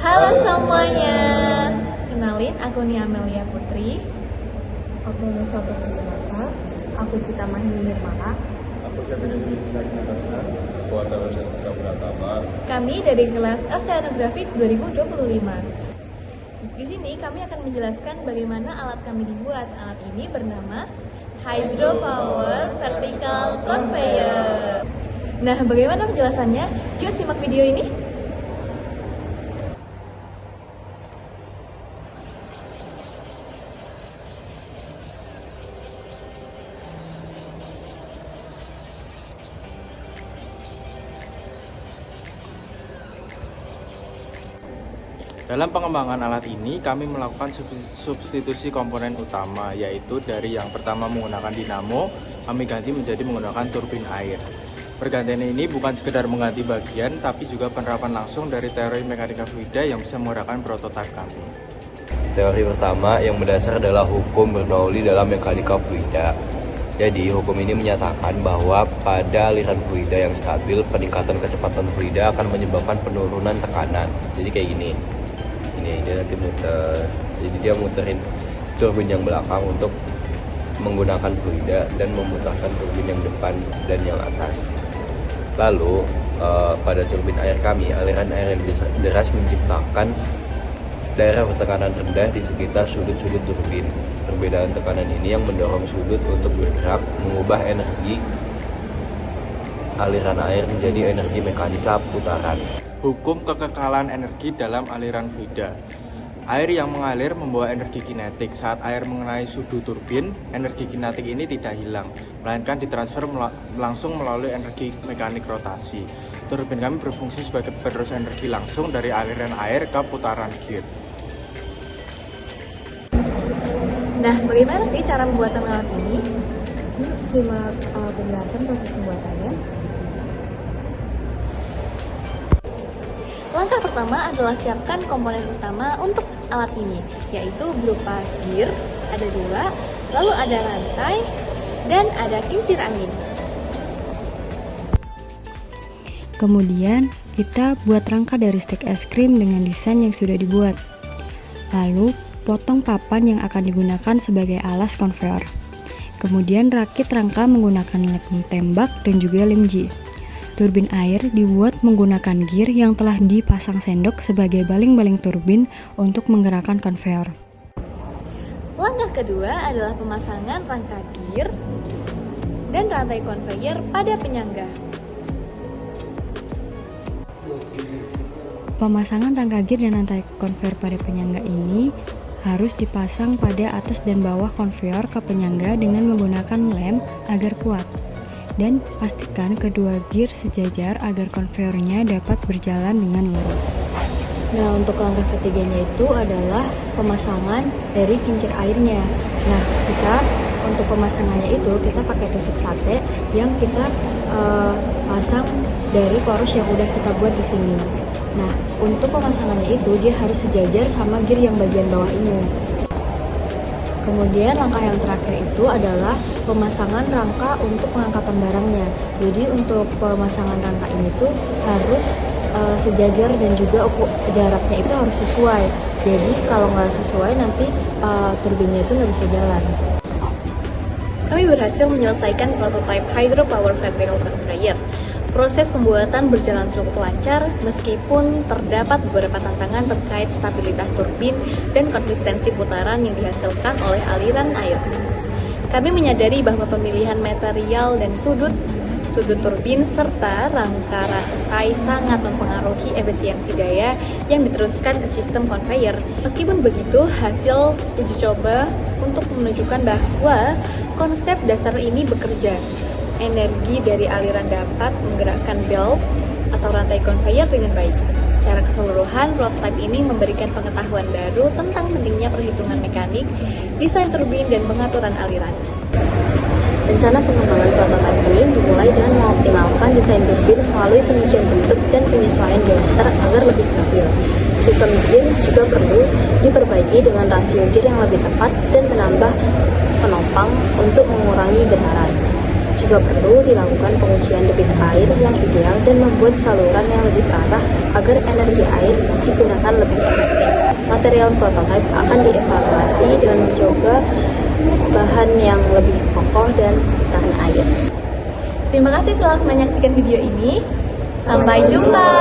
Halo semuanya, kenalin aku Nia Amelia Putri. Aku Nusa Putri Nata. Aku Cita Mahini Nirmala. Aku Sepeda Sulisaya Natasha. Aku Atara Satria Pratama. Kami dari kelas Oceanography 2025. Di sini kami akan menjelaskan bagaimana alat kami dibuat. Alat ini bernama Hydropower Vertical Conveyor. Nah, bagaimana penjelasannya? Yuk simak video ini. Dalam pengembangan alat ini, kami melakukan substitusi komponen utama, yaitu dari yang pertama menggunakan dinamo, kami ganti menjadi menggunakan turbin air. Pergantian ini bukan sekedar mengganti bagian, tapi juga penerapan langsung dari teori mekanika fluida yang bisa menggerakkan prototipe kami. Teori pertama yang mendasar adalah hukum Bernoulli dalam mekanika fluida. Jadi, hukum ini menyatakan bahwa pada aliran fluida yang stabil, peningkatan kecepatan fluida akan menyebabkan penurunan tekanan. Jadi kayak gini. Ini dia nanti muter. Jadi dia muterin turbin yang belakang untuk menggunakan fluida dan memutarkan turbin yang depan dan yang atas. Lalu pada turbin air kami, aliran air yang deras menciptakan daerah tekanan rendah di sekitar sudut-sudut turbin. Perbedaan tekanan ini yang mendorong sudut untuk bergerak, mengubah energi aliran air menjadi energi mekanika putaran. Hukum kekekalan energi dalam aliran fluida. Air yang mengalir membawa energi kinetik. Saat air mengenai sudut turbin, energi kinetik ini tidak hilang, melainkan ditransfer langsung melalui energi mekanik rotasi. Turbin kami berfungsi sebagai penerus energi langsung dari aliran air ke putaran gear. Nah, bagaimana sih cara pembuatan alat ini? Simak penjelasan proses pembuatannya. Langkah pertama adalah siapkan komponen utama untuk alat ini, yaitu berupa gear, ada 2, lalu ada rantai, dan ada kincir angin. Kemudian, kita buat rangka dari stek es krim dengan desain yang sudah dibuat. Lalu, potong papan yang akan digunakan sebagai alas konveyor. Kemudian, rakit rangka menggunakan lem tembak dan juga lem J. Turbin air dibuat menggunakan gear yang telah dipasang sendok sebagai baling-baling turbin untuk menggerakkan konveyor. Langkah kedua adalah pemasangan rangka gear dan rantai konveyor pada penyangga. Pemasangan rangka gear dan rantai konveyor pada penyangga ini harus dipasang pada atas dan bawah konveyor ke penyangga dengan menggunakan lem agar kuat. Dan pastikan kedua gear sejajar agar konveyornya dapat berjalan dengan lurus. Nah, untuk langkah ketiganya itu adalah pemasangan dari kincir airnya. Nah, untuk pemasangannya itu kita pakai tusuk sate yang kita pasang dari poros yang udah kita buat di sini. Nah, untuk pemasangannya itu dia harus sejajar sama gear yang bagian bawah ini. Kemudian langkah yang terakhir itu adalah pemasangan rangka untuk pengangkatan barangnya. Jadi untuk pemasangan rangka ini tuh harus sejajar dan juga jaraknya itu harus sesuai. Jadi kalau nggak sesuai nanti turbinnya itu nggak bisa jalan. Kami berhasil menyelesaikan prototipe Hydropower Vertical Conveyor. Proses pembuatan berjalan cukup lancar meskipun terdapat beberapa tantangan terkait stabilitas turbin dan konsistensi putaran yang dihasilkan oleh aliran air. Kami menyadari bahwa pemilihan material dan sudut turbin serta rangka rantai sangat mempengaruhi efisiensi daya yang diteruskan ke sistem conveyor. Meskipun begitu, hasil uji coba untuk menunjukkan bahwa konsep dasar ini bekerja. Energi dari aliran dapat menggerakkan belt atau rantai konveyor dengan baik. Secara keseluruhan, prototipe ini memberikan pengetahuan baru tentang pentingnya perhitungan mekanik, desain turbin, dan pengaturan aliran. Rencana pengembangan prototipe ini dimulai dengan mengoptimalkan desain turbin melalui penyusunan bentuk dan penyesuaian diameter agar lebih stabil. Sistem gear juga perlu diperbaiki dengan rasio gear yang lebih tepat dan menambah penopang untuk mengurangi getaran. Juga perlu dilakukan pengujian debit air yang ideal dan membuat saluran yang lebih terarah agar energi air digunakan lebih efektif. Material prototipe akan dievaluasi dengan mencoba bahan yang lebih kokoh dan tahan air. Terima kasih telah menyaksikan video ini. Sampai jumpa.